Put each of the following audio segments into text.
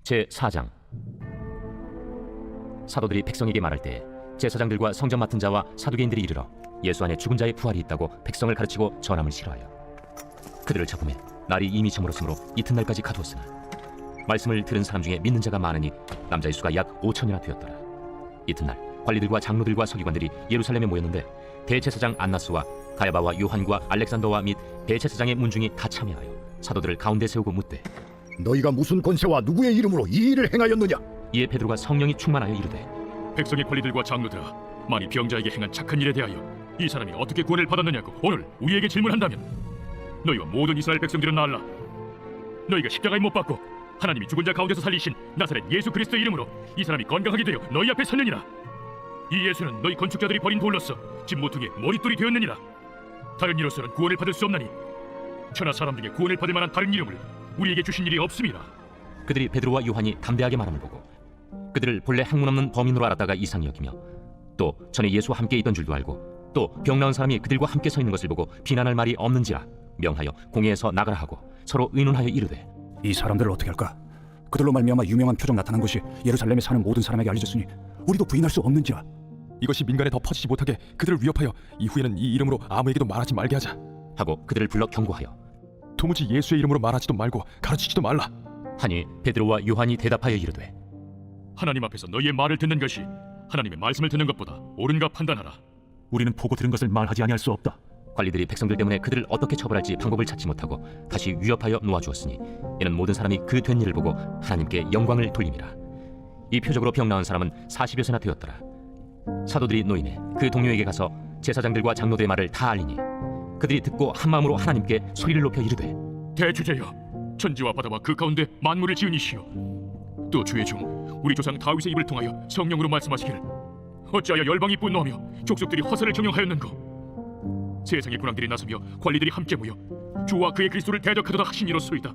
제4장. 사도들이 백성에게 말할 때 제사장들과 성전 맡은 자와 사두개인들이 이르러 예수 안에 죽은 자의 부활이 있다고 백성을 가르치고 전함을 싫어하여 그들을 잡음에 날이 이미 저물었으므로 이튿날까지 가두었으나 말씀을 들은 사람 중에 믿는 자가 많으니 남자의 수가 약 5천이나 되었더라. 이튿날 관리들과 장로들과 서기관들이 예루살렘에 모였는데 대제사장 안나스와 가야바와 요한과 알렉산더와 및 대제사장의 문중이 다 참여하여 사도들을 가운데 세우고 묻되, 너희가 무슨 권세와 누구의 이름으로 이 일을 행하였느냐? 이에 베드로가 성령이 충만하여 이르되, 백성의 관리들과 장로들아, 만일 병자에게 행한 착한 일에 대하여 이 사람이 어떻게 구원을 받았느냐고 오늘 우리에게 질문한다면 너희와 모든 이스라엘 백성들은 알라. 너희가 십자가에 못 박고 하나님이 죽은 자 가운데서 살리신 나사렛 예수 그리스도의 이름으로 이 사람이 건강하게 되어 너희 앞에 섰느니라. 이 예수는 너희 건축자들이 버린 돌로서 집 모퉁이의 머릿돌이 되었느니라. 다른 이로서는 구원을 받을 수 없나니 천하 사람 중에 구원을 받을 만한 다른 이름을 우리에게 주신 일이 없음이라. 그들이 베드로와 요한이 담대하게 말함을 보고 그들을 본래 학문 없는 범인으로 알았다가 이상히 여기며 또 전에 예수와 함께 있던 줄도 알고 또 병 나은 사람이 그들과 함께 서 있는 것을 보고 비난할 말이 없는지라 명하여 공회에서 나가라 하고 서로 의논하여 이르되, 이 사람들을 어떻게 할까? 그들로 말미암아 유명한 표적 나타난 것이 예루살렘에 사는 모든 사람에게 알려졌으니 우리도 부인할 수 없는지라. 이것이 민간에 더 퍼지지 못하게 그들을 위협하여 이후에는 이 이름으로 아무에게도 말하지 말게 하자. 하고 그들을 불러 경고하여 도무지 예수의 이름으로 말하지도 말고 가르치지도 말라. 하니 베드로와 요한이 대답하여 이르되, 하나님 앞에서 너희의 말을 듣는 것이 하나님의 말씀을 듣는 것보다 옳은가 판단하라. 우리는 보고 들은 것을 말하지 아니할 수 없다. 관리들이 백성들 때문에 그들을 어떻게 처벌할지 방법을 찾지 못하고 다시 위협하여 놓아주었으니 이는 모든 사람이 그 된 일을 보고 하나님께 영광을 돌림이라. 이 표적으로 병 나은 사람은 40여세나 되었더라. 사도들이 노임에 그 동료에게 가서 제사장들과 장로들의 말을 다 알리니 그들이 듣고 한마음으로 하나님께 소리를 높여 이르되, 대주제여, 천지와 바다와 그 가운데 만물을 지으니시오. 또 주의 종 우리 조상 다윗의 입을 통하여 성령으로 말씀하시기를 어찌하여 열방이 분노하며 족속들이 허세를 정령하였는고. 세상의 군왕들이 나서며 관리들이 함께 모여 주와 그의 그리스도를 대적하도다 하시니로소이다.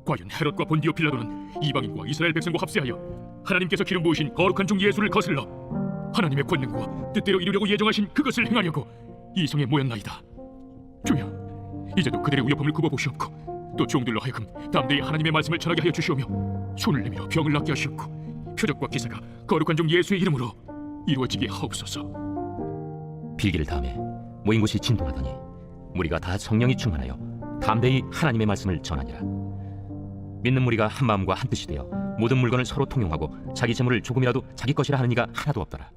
과연 헤롯과 본디오 빌라도는 이방인과 이스라엘 백성과 합세하여 하나님께서 기름 부으신 거룩한 종 예수를 거슬러 하나님의 권능과 뜻대로 이루려고 예정하신 그것을 행하려고 이 성에 모였나이다. 주여, 이제도 그들의 위협함을 굽어보시옵고 또 종들로 하여금 담대히 하나님의 말씀을 전하게 하여 주시오며 손을 내밀어 병을 낫게 하시옵고 표적과 기사가 거룩한 종 예수의 이름으로 이루어지게 하옵소서. 빌기를 다음에 모인 곳이 진동하더니 무리가 다 성령이 충만하여 담대히 하나님의 말씀을 전하니라. 믿는 무리가 한 마음과 한 뜻이 되어 모든 물건을 서로 통용하고 자기 재물을 조금이라도 자기 것이라 하는 이가 하나도 없더라.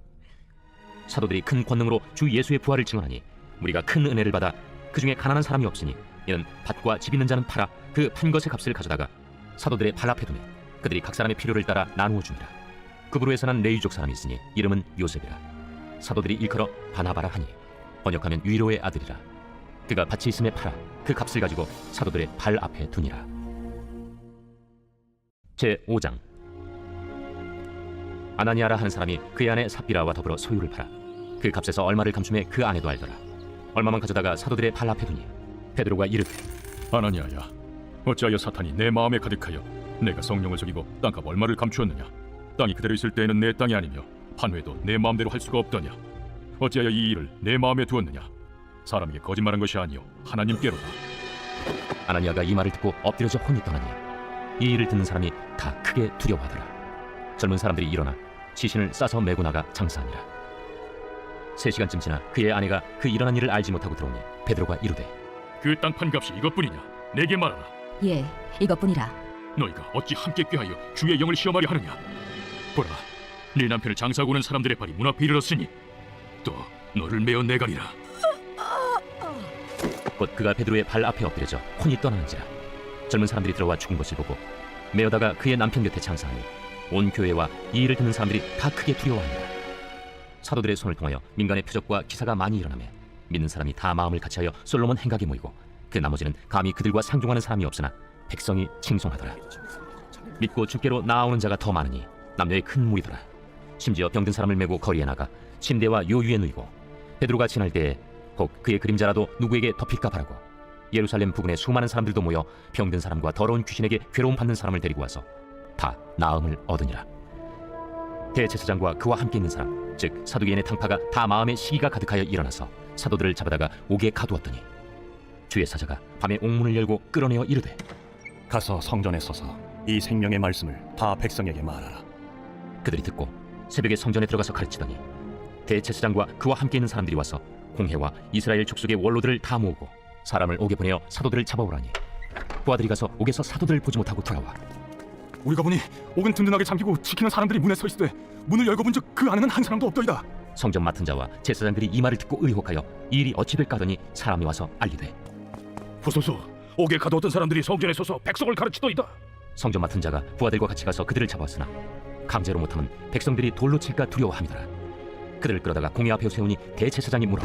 사도들이 큰 권능으로 주 예수의 부활을 증언하니 무리가 큰 은혜를 받아 그 중에 가난한 사람이 없으니 이는 밭과 집 있는 자는 팔아 그 판 것의 값을 가져다가 사도들의 발 앞에 두매 그들이 각 사람의 필요를 따라 나누어 주니라. 그브로에서 난 레위족 사람이 있으니 이름은 요셉이라. 사도들이 일컬어 바나바라 하니 번역하면 위로의 아들이라. 그가 밭이 있음에 팔아 그 값을 가지고 사도들의 발 앞에 두니라. 제5장. 아나니아라 하는 사람이 그의 아내 삽비라와 더불어 소유를 팔아 그 값에서 얼마를 감춤해 그 아내도 알더라. 얼마만 가져다가 사도들의 발 앞에 두니 베드로가 이르되, 아나니아야, 어찌하여 사탄이 내 마음에 가득하여 내가 성령을 속이고 땅값 얼마를 감추었느냐. 땅이 그대로 있을 때에는 내 땅이 아니며 판회도 내 마음대로 할 수가 없더냐. 어찌하여 이 일을 내 마음에 두었느냐. 사람에게 거짓말한 것이 아니요 하나님께로다. 아나니아가 이 말을 듣고 엎드려져 혼이 떠나니 이 일을 듣는 사람이 다 크게 두려워하더라. 젊은 사람들이 일어나 시신을 싸서 메고 나가 장사하니라. 3시간쯤 지나 그의 아내가 그 일어난 일을 알지 못하고 들어오니 베드로가 이르되, 그 땅 판값이 이것뿐이냐. 내게 말하라. 예, 이것뿐이라. 너희가 어찌 함께 꾀하여 주의 영을 시험하려 하느냐. 보라, 네 남편을 장사하고 오는 사람들의 발이 문 앞에 이르렀으니 또 너를 메어 내가리라. 곧 그가 베드로의 발 앞에 엎드려져 혼이 떠나는지라. 젊은 사람들이 들어와 죽은 것을 보고 메어다가 그의 남편 곁에 장사하니 온 교회와 이 일을 듣는 사람들이 다 크게 두려워하니라. 사도들의 손을 통하여 민간의 표적과 기사가 많이 일어나며 믿는 사람이 다 마음을 같이하여 솔로몬 행각에 모이고 그 나머지는 감히 그들과 상종하는 사람이 없으나 백성이 칭송하더라. 믿고 주께로 나아오는 자가 더 많으니 남녀의 큰 무리더라. 심지어 병든 사람을 메고 거리에 나가 침대와 요유에 누이고 베드로가 지날 때에 혹 그의 그림자라도 누구에게 덮일까 바라고 예루살렘 부근에 수많은 사람들도 모여 병든 사람과 더러운 귀신에게 괴로움 받는 사람을 데리고 와서 다 나음을 얻으니라. 대제사장과 그와 함께 있는 사람 즉 사두개인의 탕파가 다 마음에 시기가 가득하여 일어나서 사도들을 잡아다가 옥에 가두었더니 주의 사자가 밤에 옥문을 열고 끌어내어 이르되, 가서 성전에 서서 이 생명의 말씀을 다 백성에게 말하라. 그들이 듣고 새벽에 성전에 들어가서 가르치더니 대제사장과 그와 함께 있는 사람들이 와서 공회와 이스라엘 족속의 원로들을 다 모으고 사람을 옥에 보내어 사도들을 잡아오라니 부하들이 가서 옥에서 사도들을 보지 못하고 돌아와 우리가 보니 옥은 든든하게 잠기고 지키는 사람들이 문에 서 있으되 문을 열고 본즉 그 안에는 한 사람도 없더이다. 성전 맡은 자와 제사장들이 이 말을 듣고 의혹하여 이 일이 어찌 될까 하더니 사람이 와서 알리되 보소서, 옥에 가두었던 사람들이 성전에 서서 백성을 가르치더이다. 성전 맡은 자가 부하들과 같이 가서 그들을 잡았으나 강제로 못하면 백성들이 돌로 칠까 두려워함이더라. 그들을 끌어다가 공회 앞에 세우니 대제사장이 물어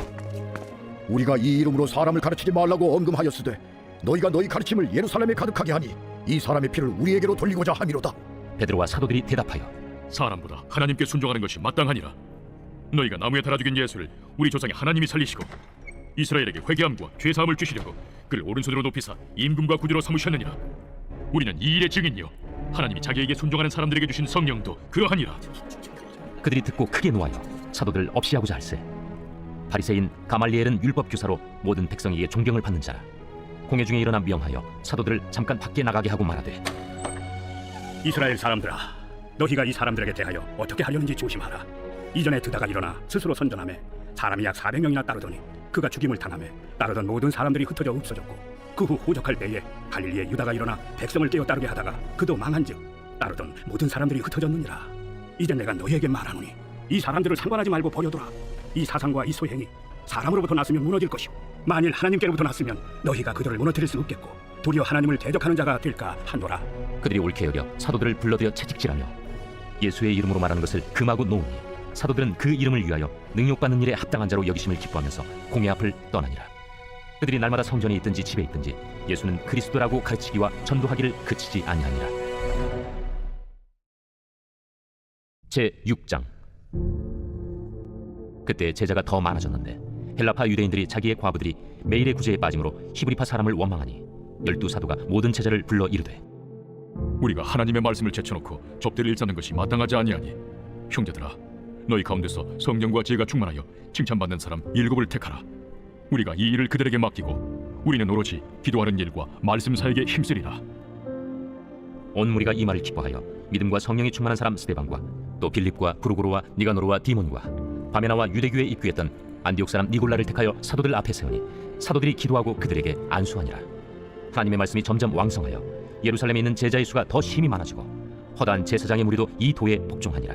우리가 이 이름으로 사람을 가르치지 말라고 엄금하였으되 너희가 너희 가르침을 예루살렘에 가득하게 하니 이 사람의 피를 우리에게로 돌리고자 함이로다. 베드로와 사도들이 대답하여 사람보다 하나님께 순종하는 것이 마땅하니라. 너희가 나무에 달아 죽인 예수를 우리 조상의 하나님이 살리시고 이스라엘에게 회개함과 죄사함을 주시려고 그를 오른손으로 높이사 임금과 구주로 삼으셨느니라. 우리는 이 일의 증인이요 하나님이 자기에게 순종하는 사람들에게 주신 성령도 그러하니라. 그들이 듣고 크게 노하여 사도들 없이 하고자 할세 바리새인 가말리엘은 율법교사로 모든 백성에게 존경을 받는 자라. 공회 중에 일어나 명하여 사도들을 잠깐 밖에 나가게 하고 말하되 이스라엘 사람들아, 너희가 이 사람들에게 대하여 어떻게 하려는지 조심하라. 이전에 드다가 일어나 스스로 선전하며 사람이 약 400명이나 따르더니 그가 죽임을 당하며 따르던 모든 사람들이 흩어져 없어졌고 그 후 호적할 때에 갈릴리에 유다가 일어나 백성을 깨어 따르게 하다가 그도 망한즉 따르던 모든 사람들이 흩어졌느니라. 이제 내가 너희에게 말하노니 이 사람들을 상관하지 말고 버려두라. 이 사상과 이 소행이 사람으로부터 났으면 무너질 것이오 만일 하나님께로부터 났으면 너희가 그들을 무너뜨릴 수 없겠고 도리어 하나님을 대적하는 자가 될까 하노라. 그들이 옳게 여겨 사도들을 불러들여 채찍질하며 예수의 이름으로 말하는 것을 금하고 놓으니 사도들은 그 이름을 위하여 능욕받는 일에 합당한 자로 여기심을 기뻐하면서 공회 앞을 떠나니라. 그들이 날마다 성전에 있든지 집에 있든지 예수는 그리스도라고 가르치기와 전도하기를 그치지 아니하니라. 제6장. 그때 제자가 더 많아졌는데 헬라파 유대인들이 자기의 과부들이 매일의 구제에 빠짐으로 히브리파 사람을 원망하니 12사도가 모든 제자를 불러 이르되 우리가 하나님의 말씀을 제쳐놓고 접대를 일삼는 것이 마땅하지 아니하니 형제들아, 너희 가운데서 성령과 지혜가 충만하여 칭찬받는 사람 7을 택하라. 우리가 이 일을 그들에게 맡기고 우리는 오로지 기도하는 일과 말씀 사역에 힘쓰리라. 온 무리가 이 말을 기뻐하여 믿음과 성령이 충만한 사람 스데반과 또 빌립과 브루고로와 니가노르와 디몬과 바메나와 유대교에 입구했던 안디옥 사람 니골라를 택하여 사도들 앞에 세우니 사도들이 기도하고 그들에게 안수하니라. 하나님의 말씀이 점점 왕성하여 예루살렘에 있는 제자의 수가 더 심히 많아지고 허다한 제사장의 무리도 이 도에 복종하니라.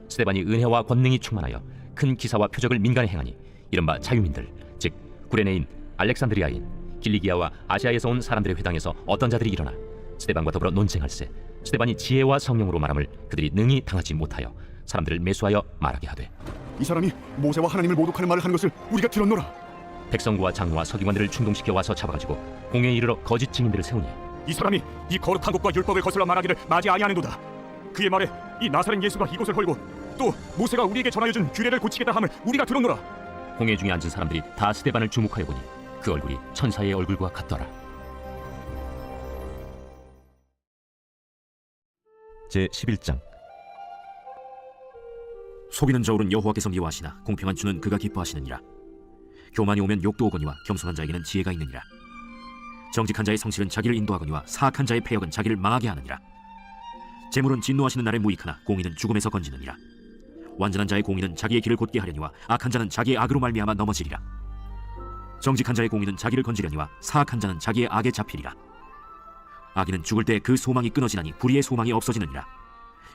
스데반이 은혜와 권능이 충만하여 큰 기사와 표적을 민간에 행하니 이른바 자유민들 즉 구레네인, 알렉산드리아인, 길리기아와 아시아에서 온 사람들의 회당에서 어떤 자들이 일어나 스데반과 더불어 논쟁할세 스데반이 지혜와 성령으로 말함을 그들이 능히 당하지 못하여 사람들을 매수하여 말하게 하되 이 사람이 모세와 하나님을 모독하는 말을 하는 것을 우리가 들었노라. 백성부와 장로와 서기관들을 충동시켜 와서 잡아가지고 공회에 이르러 거짓 증인들을 세우니 이 사람이 이 거룩한 곳과 율법을 거슬러 말하기를 마지 아니하는도다. 그의 말에 이 나사렛 예수가 이곳을 헐고 또 모세가 우리에게 전하여 준 규례를 고치겠다 함을 우리가 들었노라. 공회 중에 앉은 사람들이 다 스데반을 주목하여 보니 그 얼굴이 천사의 얼굴과 같더라. 제11장. 속이는 저울은 여호와께서 미워하시나 공평한 주는 그가 기뻐하시느니라. 교만이 오면 욕도 오거니와 겸손한 자에게는 지혜가 있느니라. 정직한 자의 성실은 자기를 인도하거니와 사악한 자의 패역은 자기를 망하게 하느니라. 재물은 진노하시는 날에 무익하나 공의는 죽음에서 건지느니라. 완전한 자의 공의는 자기의 길을 곧게 하려니와 악한 자는 자기의 악으로 말미암아 넘어지리라. 정직한 자의 공의는 자기를 건지려니와 사악한 자는 자기의 악에 잡히리라. 악인은 죽을 때 그 소망이 끊어지나니 불의의 소망이 없어지느니라.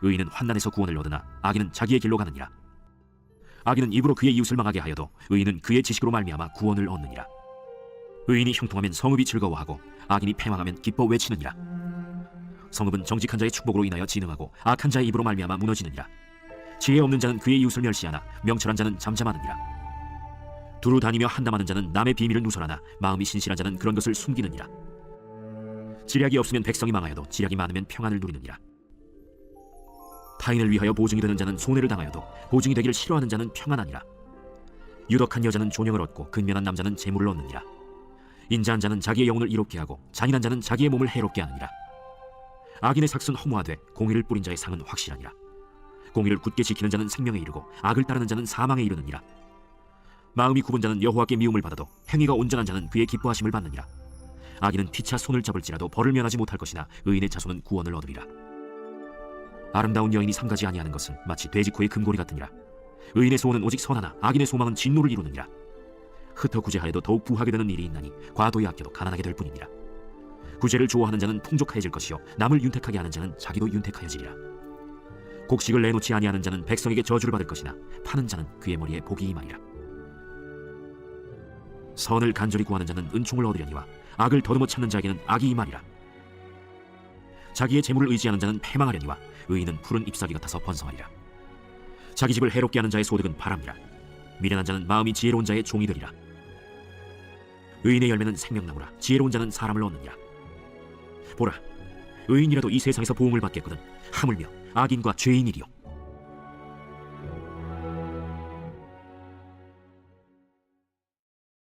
의인은 환난에서 구원을 얻으나 악인은 자기의 길로 가느니라. 악인은 입으로 그의 이웃을 망하게 하여도 의인은 그의 지식으로 말미암아 구원을 얻느니라. 의인이 형통하면 성읍이 즐거워하고 악인이 패망하면 기뻐 외치느니라. 성읍은 정직한 자의 축복으로 인하여 진흥하고 악한 자의 입으로 말미암아 무너지느니라. 지혜 없는 자는 그의 이웃을 멸시하나 명철한 자는 잠잠하느니라. 두루 다니며 한담하는 자는 남의 비밀을 누설하나 마음이 신실한 자는 그런 것을 숨기느니라. 지략이 없으면 백성이 망하여도 지략이 많으면 평안을 누리느니라. 타인을 위하여 보증이 되는 자는 손해를 당하여도 보증이 되기를 싫어하는 자는 평안하니라. 유덕한 여자는 존영을 얻고 근면한 남자는 재물을 얻느니라. 인자한 자는 자기의 영혼을 이롭게 하고 잔인한 자는 자기의 몸을 해롭게 하느니라. 악인의 삭은 허무하되 공의를 뿌린 자의 상은 확실하니라. 공의를 굳게 지키는 자는 생명에 이르고 악을 따르는 자는 사망에 이르느니라. 마음이 굽은 자는 여호와께 미움을 받아도 행위가 온전한 자는 그의 기뻐하심을 받느니라. 악인은 피차 손을 잡을지라도 벌을 면하지 못할 것이나 의인의 자손은 구원을 얻으리라. 아름다운 여인이 삼가지 아니하는 것은 마치 돼지코의 금고리 같으니라. 의인의 소원은 오직 선하나 악인의 소망은 진노를 이루느니라. 흩어 구제하여도 더욱 부하게 되는 일이 있나니 과도히 아껴도 가난하게 될 뿐이니라. 구제를 좋아하는 자는 풍족해질 것이요 남을 윤택하게 하는 자는 자기도 윤택하여지리라. 곡식을 내놓지 아니하는 자는 백성에게 저주를 받을 것이나 파는 자는 그의 머리에 복이 임하리라. 선을 간절히 구하는 자는 은총을 얻으려니와 악을 더듬어 찾는 자에게는 악이 임하리라. 자기의 재물을 의지하는 자는 패망하려니와 의인은 푸른 잎사귀 같아서 번성하리라. 자기 집을 해롭게 하는 자의 소득은 바람이라. 미련한 자는 마음이 지혜로운 자의 종이 되리라. 의인의 열매는 생명나무라. 지혜로운 자는 사람을 얻느니라. 보라, 의인이라도 이 세상에서 보응을 받겠거든 하물며 악인과 죄인이리요